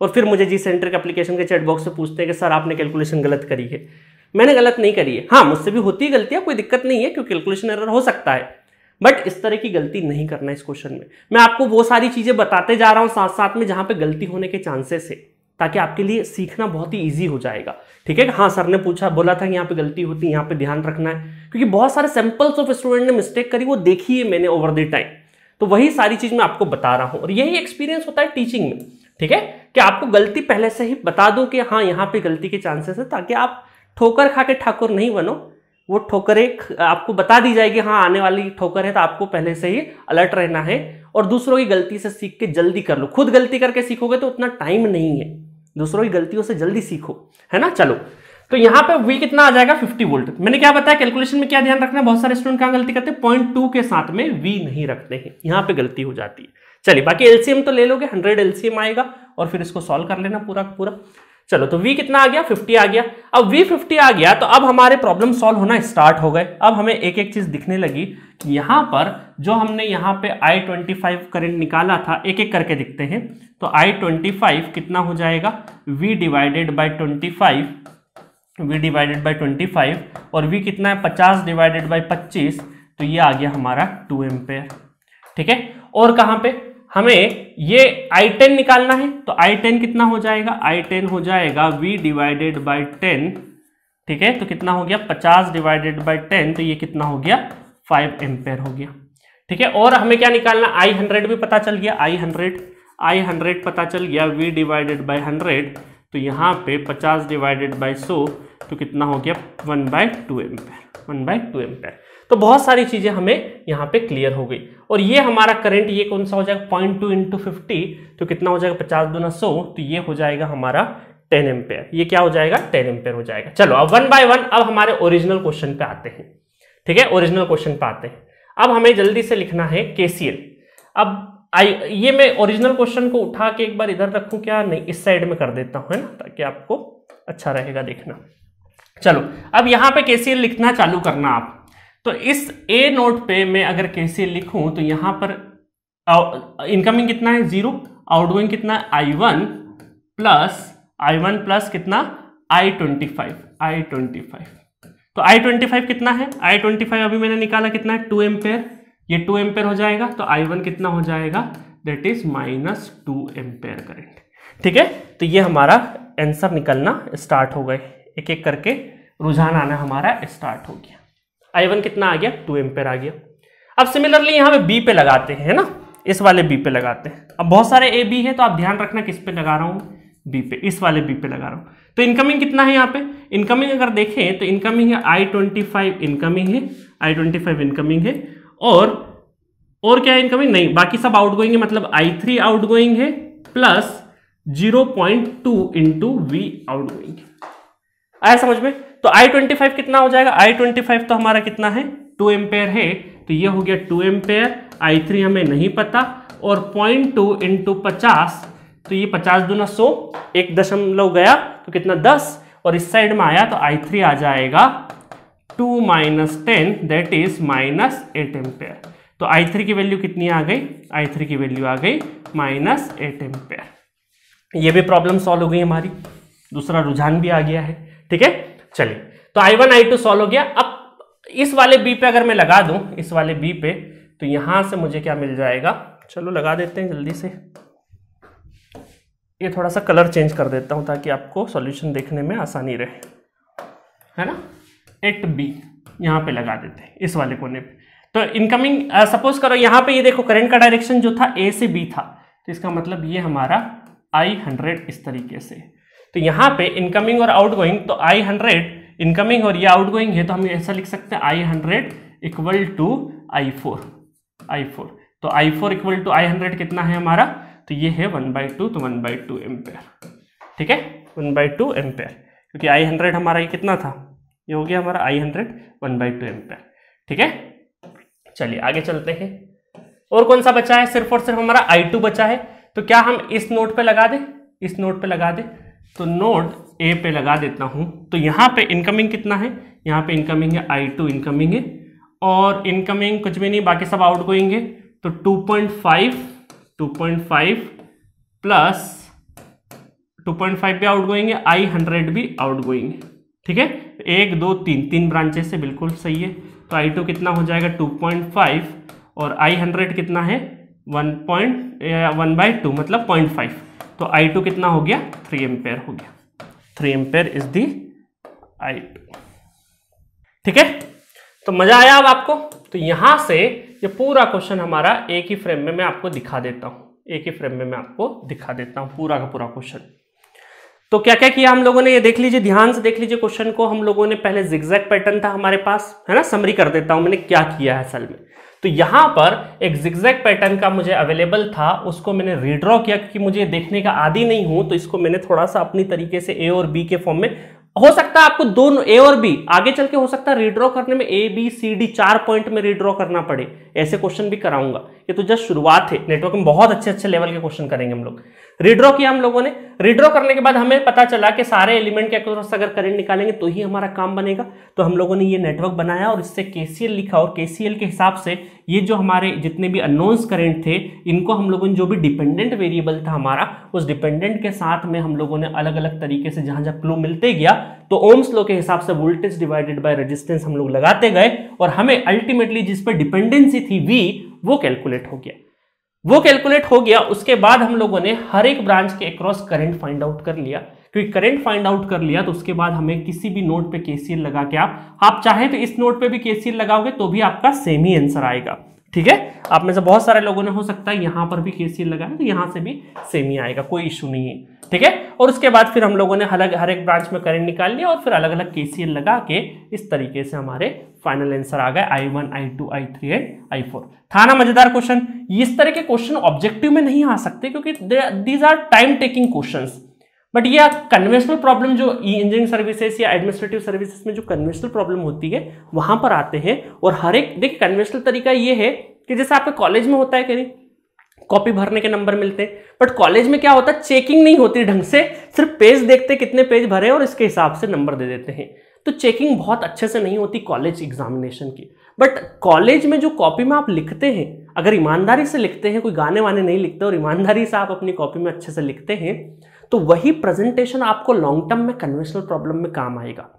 और फिर मुझे Gcentric एप्लीकेशन के चैट बॉक्स से पूछते हैं कि सर आपने कैलकुलेशन गलत करी है। मैंने गलत नहीं करी है, हाँ मुझसे भी होती है गलतियां, कोई दिक्कत नहीं है, क्योंकि कैलकुलेशन एरर हो सकता है, बट इस तरह की गलती नहीं करना इस क्वेश्चन में। मैं आपको वो सारी चीजें बताते जा रहा हूं साथ साथ में जहां पे गलती होने के चांसेस है, ताकि आपके लिए सीखना बहुत ही ईजी हो जाएगा। ठीक है, हाँ सर ने पूछा, बोला था कि यहाँ पे गलती होती है, यहाँ पे ध्यान रखना है, क्योंकि बहुत सारे सैंपल्स ऑफ स्टूडेंट ने मिस्टेक करी, वो देखी है मैंने ओवर द टाइम, तो वही सारी चीज मैं आपको बता रहा हूं। और यही एक्सपीरियंस होता है टीचिंग में। ठीक है, कि आपको गलती पहले से ही बता दूं कि हाँ यहाँ पे गलती के चांसेस है, ताकि आप ठोकर खा के ठाकुर नहीं बनो। वो ठोकरें आपको बता दी जाएगी, हाँ आने वाली ठोकर है, तो आपको पहले से ही अलर्ट रहना है और दूसरों की गलती से सीख के जल्दी कर लो। खुद गलती करके सीखोगे तो उतना टाइम नहीं है, दूसरों की गलतियों से जल्दी सीखो, है ना। चलो, तो यहां पे V कितना आ जाएगा, 50 वोल्ट। मैंने क्या बताया, कैलकुलेशन में क्या ध्यान रखना है, बहुत सारे स्टूडेंट कहां गलती करते हैं, 0.2 के साथ में V नहीं रखते हैं, यहां पे गलती हो जाती है। चलिए, बाकी एलसीएम तो ले लोगे, 100 एलसीएम आएगा और फिर इसको सॉल्व कर लेना पूरा पूरा। चलो, तो V कितना आ गया, 50 आ गया। अब V 50 आ गया तो अब हमारे प्रॉब्लम सॉल्व होना स्टार्ट हो गए। अब हमें एक एक चीज दिखने लगी कि यहां पर जो हमने यहां पे I25 करंट निकाला था, एक एक करके दिखते हैं। तो I25 कितना हो जाएगा, V divided by 25, V divided by 25, और V कितना है, 50 डिवाइडेड बाई 25, तो ये आ गया हमारा 2 एम्पेयर। ठीक है, और कहां पे हमें ये I10 निकालना है, तो I10 कितना हो जाएगा, I10 हो जाएगा V डिवाइडेड बाई 10। ठीक है, तो कितना हो गया, 50 डिवाइडेड बाई 10, तो ये कितना हो गया, 5 एम्पेयर हो गया। ठीक है, और हमें क्या निकालना, I100 भी पता चल गया, I100 पता चल गया, V डिवाइडेड बाई 100, तो यहाँ पे 50 डिवाइडेड बाई 100, तो कितना हो गया, 1/2 एम्पेयर, 1/2 एम्पेयर। तो बहुत सारी चीजें हमें यहाँ पे क्लियर हो गई। और ये हमारा करंट, ये कौन सा हो जाएगा, 0.2 इंटू 50, तो कितना हो जाएगा, 50 दूना 100, तो ये हो जाएगा हमारा 10 एम्पेयर। ये क्या हो जाएगा, 10 एम्पेयर हो जाएगा। चलो, अब 1 बाय 1 अब हमारे ओरिजिनल क्वेश्चन पे आते हैं। ठीक है, ओरिजिनल क्वेश्चन पे आते हैं। अब हमें जल्दी से लिखना है KCL। अब ये मैं ओरिजिनल क्वेश्चन को उठा के एक बार इधर रखूं क्या, नहीं इस साइड में कर देता हूं, है ना, ताकि आपको अच्छा रहेगा देखना। चलो, अब यहाँ पे KCL लिखना चालू करना आप। तो इस A नोट पे मैं अगर KCL लिखूं तो यहाँ पर इनकमिंग कितना है, 0, आउटगोइंग कितना है, I1 प्लस कितना, I25। तो I25 कितना है, I25 अभी मैंने निकाला कितना है, 2 एम्पेयर, ये 2 एम्पेयर हो जाएगा। तो I1 कितना हो जाएगा, दैट इज -2 एम्पेयर करंट। ठीक है, तो ये हमारा आंसर निकलना स्टार्ट हो गए, एक एक करके रुझान आना हमारा स्टार्ट हो गया। I1 कितना आ गया, 2 एम्पेयर आ गया। अब सिमिलरली यहाँ पे B पे लगाते हैं, है ना, इस वाले B पे लगाते हैं। अब बहुत सारे A B है, तो आप ध्यान रखना किस पे लगा रहा हूँ, B पे, इस वाले B पे लगा रहा हूँ। तो इनकमिंग कितना है यहाँ पे, इनकमिंग अगर देखें तो इनकमिंग है I25 इनकमिंग है, I25 इनकमिंग है, और क्या है इनकमिंग, नहीं बाकी सब आउटगोइंग है, मतलब I3 आउटगोइंग है प्लस 0.2 इंटू V आउटगोइंग। आया समझ में। तो I25 कितना हो जाएगा, I25 तो हमारा कितना है, 2 एम्पेयर है, तो ये हो गया 2 एम्पेयर। I3 हमें नहीं पता, और 0.2 इंटू 50, तो ये 50 दूना 100, 1 दशमलव गया तो कितना, 10, और इस साइड में आया तो I3 आ जाएगा 2 - 10, दैट इज -8 एम्पेयर। तो I3 की वैल्यू कितनी आ गई, I3 की वैल्यू आ गई -8 एम्पेयर। ये भी प्रॉब्लम सॉल्व हो गई हमारी, दूसरा रुझान भी आ गया है। ठीक है, चलिए, तो I1 I2 सॉल्व हो गया। अब इस वाले B पे अगर मैं लगा दूं, इस वाले B पे, तो यहां से मुझे क्या मिल जाएगा, चलो लगा देते हैं जल्दी से। ये थोड़ा सा कलर चेंज कर देता हूँ ताकि आपको सॉल्यूशन देखने में आसानी रहे, है ना। 8B यहाँ पे लगा देते हैं इस वाले कोने पे। तो इनकमिंग सपोज करो यहाँ पे ये देखो करंट का डायरेक्शन जो था A से B था, तो इसका मतलब ये हमारा I100 इस तरीके से। तो यहाँ पे इनकमिंग और आउटगोइंग, तो I100 इनकमिंग और ये आउटगोइंग है, तो हम ऐसा लिख सकते हैं I100 इक्वल टू I4। तो I4 इक्वल टू I100 कितना है हमारा, तो ये है 1/2, तो 1/2 एम्पेयर। ठीक है, 1/2 एम्पेयर, क्योंकि I100 हमारा ये कितना था, ये हो गया हमारा I100 1/2 एम्पेयर। ठीक है, चलिए आगे चलते हैं। और कौन सा बचा है, सिर्फ और सिर्फ हमारा I2 बचा है। तो क्या हम इस नोड पे लगा दें, इस नोड पे लगा दें, तो नोड A पे लगा देता हूं। तो यहाँ पे इनकमिंग कितना है, यहाँ पे इनकमिंग है I2 इनकमिंग है, और इनकमिंग कुछ भी नहीं, बाकी सब आउटगोइंग है। तो 2.5 प्लस 2.5 भी आउटगोइंग है, I100 भी आउटगोइंग है। ठीक है, 1 2 3 ब्रांचेस से बिल्कुल सही है। तो I2 कितना हो जाएगा 2.5 और I100 कितना है 1/2 मतलब 0.5। तो I2 कितना हो गया 3 एम्पेयर हो गया। 3 एम्पेयर इज दी I2। ठीक है, तो मजा आया अब आपको। तो यहां से ये पूरा क्वेश्चन हमारा एक ही फ्रेम में मैं आपको दिखा देता हूं, एक ही फ्रेम में मैं आपको दिखा देता हूं पूरा का पूरा क्वेश्चन। तो क्या क्या किया हम लोगों ने, ये देख लीजिए, ध्यान से देख लीजिए क्वेश्चन को। हम लोगों ने पहले जिगजैग पैटर्न था हमारे पास, है ना। समरी कर देता हूं मैंने क्या किया है असल में। तो यहां पर एक जिगजैग पैटर्न का मुझे अवेलेबल था, उसको मैंने रीड्रॉ किया क्योंकि मुझे देखने का आदी नहीं हूं। तो इसको मैंने थोड़ा सा अपनी तरीके से ए और बी के फॉर्म में, हो सकता है आपको दोनों ए और बी आगे चल के हो सकता है रीड्रॉ करने में A B C D 4 point में रीड्रॉ करना पड़े, ऐसे क्वेश्चन भी कराऊंगा। ये तो जस्ट शुरुआत है, नेटवर्क में बहुत अच्छे अच्छे लेवल के क्वेश्चन करेंगे हम लोग। रीड्रॉ किया हम लोगों ने, रीड्रॉ करने के बाद हमें पता चला कि सारे एलिमेंट के अक्रॉस अगर करंट निकालेंगे तो ही हमारा काम बनेगा। तो हम लोगों ने ये नेटवर्क बनाया और इससे केसीएल लिखा, और केसीएल के हिसाब से ये जो हमारे जितने भी अननोन्स करंट थे, इनको हम लोगों ने जो भी डिपेंडेंट वेरिएबल था हमारा, उस डिपेंडेंट के साथ में हम लोगों ने अलग अलग तरीके से जहां जहां क्लू मिलते गया, तो ओम्स लॉ के हिसाब से वोल्टेज डिवाइडेड बाय रेजिस्टेंस हम लोग लगाते गए, और हमें अल्टीमेटली जिस पे डिपेंडेंसी थी V, वो कैलकुलेट हो गया। उसके बाद हम लोगों ने हर एक ब्रांच के अक्रॉस करंट फाइंड आउट कर लिया। क्योंकि करंट फाइंड आउट कर लिया तो उसके बाद हमें किसी भी नोड पे केसीएल लगा के, आप चाहे तो इस नोड पे भी केसीएल लगाओगे तो भी आपका सेम ही आंसर आएगा। ठीक है, आप में से बहुत सारे लोगों ने हो सकता है यहां पर भी केसीएल लगाया, तो यहां से भी सेम ही आएगा, कोई इशू नहीं है। ठीक है, और उसके बाद फिर हम लोगों ने हर एक ब्रांच में करंट निकाल लिया, और फिर अलग अलग केसीएल लगा के इस तरीके से हमारे फाइनल आंसर आ गए I1 I2 I3 and I4। था ना मजेदार क्वेश्चन। इस तरह के क्वेश्चन ऑब्जेक्टिव में नहीं आ सकते क्योंकि these are time taking questions. But ये कन्वेंशनल प्रॉब्लम जो इंजीनियरिंग सर्विसेज या एडमिनिस्ट्रेटिव सर्विसेज में जो कन्वेंशनल प्रॉब्लम होती है वहां पर आते हैं। और हर एक देखिए कन्वेंशनल तरीका ये है कि जैसे आपके कॉलेज में होता है कि नहीं, कॉपी भरने के नंबर मिलते हैं, बट कॉलेज में क्या होता है, चेकिंग नहीं होती ढंग से, सिर्फ पेज देखते कितने पेज भरे और इसके हिसाब से नंबर दे देते हैं। तो चेकिंग बहुत अच्छे से नहीं होती कॉलेज एग्जामिनेशन की। बट कॉलेज में जो कॉपी में आप लिखते हैं, अगर ईमानदारी से लिखते हैं, कोई गाने वाने नहीं लिखते और ईमानदारी से आप अपनी कॉपी में अच्छे से लिखते हैं, तो वही प्रेजेंटेशन आपको लॉन्ग टर्म में कन्वेंशनल प्रॉब्लम में काम आएगा।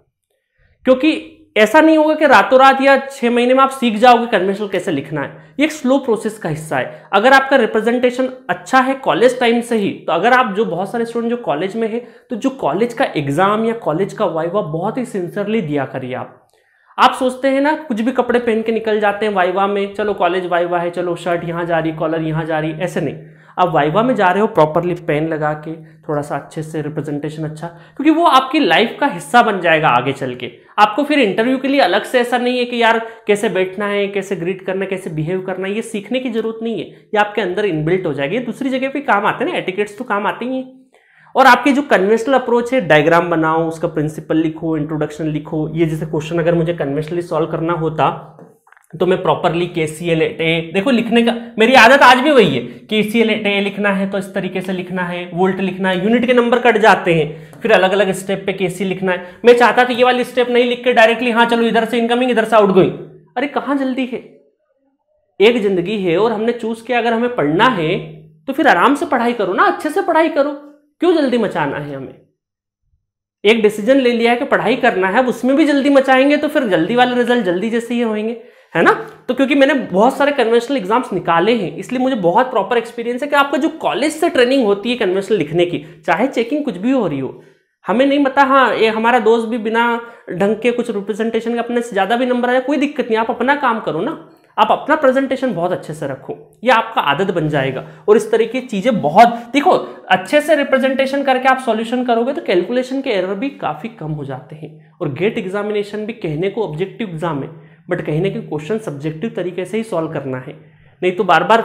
क्योंकि ऐसा नहीं होगा कि रातों रात या 6 महीने में आप सीख जाओगे कन्वेंशनल कैसे लिखना है। ये एक स्लो प्रोसेस का हिस्सा है। अगर आपका रिप्रेजेंटेशन अच्छा है कॉलेज टाइम से ही, तो अगर आप जो बहुत सारे स्टूडेंट जो कॉलेज में है, तो जो कॉलेज का एग्जाम या कॉलेज का वाइवा बहुत ही सिंसियरली दिया करिए। आप सोचते हैं ना कुछ भी कपड़े पहन के निकल जाते हैं वाइवा में, चलो कॉलेज वाइवा है, चलो शर्ट यहाँ जा रही, कॉलर यहाँ जा रही, ऐसे नहीं। आप वाइवा में जा रहे हो प्रॉपरली पेन लगा के, थोड़ा सा अच्छे से रिप्रेजेंटेशन अच्छा, क्योंकि वो आपकी लाइफ का हिस्सा बन जाएगा आगे चल के। आपको फिर इंटरव्यू के लिए अलग से ऐसा नहीं है कि यार कैसे बैठना है, कैसे ग्रीट करना है, कैसे बिहेव करना है, ये सीखने की जरूरत नहीं है, ये आपके अंदर इनबिल्ट हो जाएगी। ये दूसरी जगह पे काम आते हैं ना, एटिकेट्स तो काम आते ही हैं। और आपके जो कन्वेंशनल अप्रोच है, डायग्राम बनाओ, उसका प्रिंसिपल लिखो, इंट्रोडक्शन लिखो। ये जैसे क्वेश्चन अगर मुझे कन्वेंशनली सॉल्व करना होता तो मैं प्रॉपरली KCL देखो लिखने का मेरी आदत आज भी वही है, KCL लिखना है तो इस तरीके से लिखना है, वोल्ट लिखना है, यूनिट के नंबर कट जाते हैं, फिर अलग अलग स्टेप पे KCL लिखना है। मैं चाहता था ये वाली स्टेप नहीं लिख के डायरेक्टली हाँ चलो इधर से इनकमिंग इधर से आउटगोइंग। अरे कहाँ जल्दी है, एक जिंदगी है और हमने चूज किया अगर हमें पढ़ना है तो फिर आराम से पढ़ाई करो ना, अच्छे से पढ़ाई करो, क्यों जल्दी मचाना है हमें। एक डिसीजन ले लिया है कि पढ़ाई करना है, उसमें भी जल्दी मचाएंगे तो फिर जल्दी वाले रिजल्ट जल्दी जैसे ही होंगे, है ना। तो क्योंकि मैंने बहुत सारे कन्वेंशनल एग्जाम्स निकाले हैं, इसलिए मुझे बहुत प्रॉपर एक्सपीरियंस है कि आपका जो कॉलेज से ट्रेनिंग होती है कन्वेंशनल लिखने की, चाहे चेकिंग कुछ भी हो रही हो, हमें नहीं पता, हाँ ये हमारा दोस्त भी बिना ढंग के कुछ रिप्रेजेंटेशन के अपने से ज्यादा भी नंबर आया, कोई दिक्कत नहीं, आप अपना काम करो ना, आप अपना प्रेजेंटेशन बहुत अच्छे से रखो, ये आपका आदत बन जाएगा। और इस तरीके की चीजें बहुत, देखो अच्छे से रिप्रेजेंटेशन करके आप सॉल्यूशन करोगे तो कैलकुलेशन के एरर भी काफी कम हो जाते हैं। और गेट एग्जामिनेशन भी कहने को ऑब्जेक्टिव एग्जाम है, बट कहीं ना कहीं क्वेश्चन सब्जेक्टिव तरीके से ही सॉल्व करना है, नहीं तो बार बार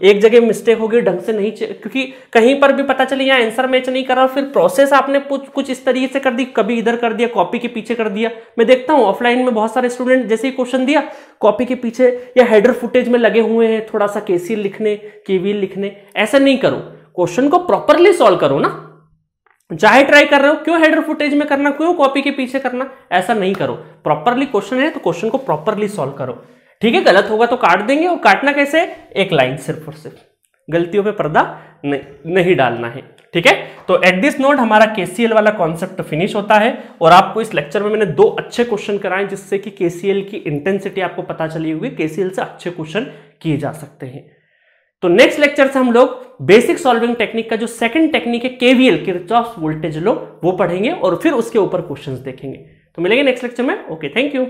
एक जगह मिस्टेक होगी ढंग से नहीं, क्योंकि कहीं पर भी पता चले यहाँ आंसर मैच नहीं कर रहा, फिर प्रोसेस आपने कुछ इस तरीके से कर दी, कभी इधर कर दिया, कॉपी के पीछे कर दिया। मैं देखता हूँ ऑफलाइन में बहुत सारे स्टूडेंट जैसे ही क्वेश्चन दिया कॉपी के पीछे या हेडर फुटेज में लगे हुए हैं थोड़ा सा केसीएल लिखने, केवीएल लिखने। ऐसा नहीं करो, क्वेश्चन को प्रॉपरली सॉल्व करो ना, चाहे ट्राई कर रहे हो, क्यों हेडर फुटेज में करना, क्यों कॉपी के पीछे करना, ऐसा नहीं करो। प्रॉपरली क्वेश्चन है तो क्वेश्चन को प्रॉपरली सॉल्व करो, ठीक है। गलत होगा तो काट देंगे, और काटना कैसे, एक लाइन सिर्फ और सिर्फ, गलतियों पे पर्दा नहीं डालना है, ठीक है। तो एट दिस नोट हमारा केसीएल वाला कॉन्सेप्ट फिनिश होता है, और आपको इस लेक्चर में मैंने 2 अच्छे क्वेश्चन कराए जिससे कि केसीएल की इंटेंसिटी आपको पता चली हुई, केसीएल से अच्छे क्वेश्चन किए जा सकते हैं। तो नेक्स्ट लेक्चर से हम लोग बेसिक सॉल्विंग टेक्निक का जो सेकंड टेक्निक है केवीएल, किरचॉफ वोल्टेज लॉ, वो पढ़ेंगे और फिर उसके ऊपर क्वेश्चंस देखेंगे। तो मिलेंगे नेक्स्ट लेक्चर में। Okay, thank you.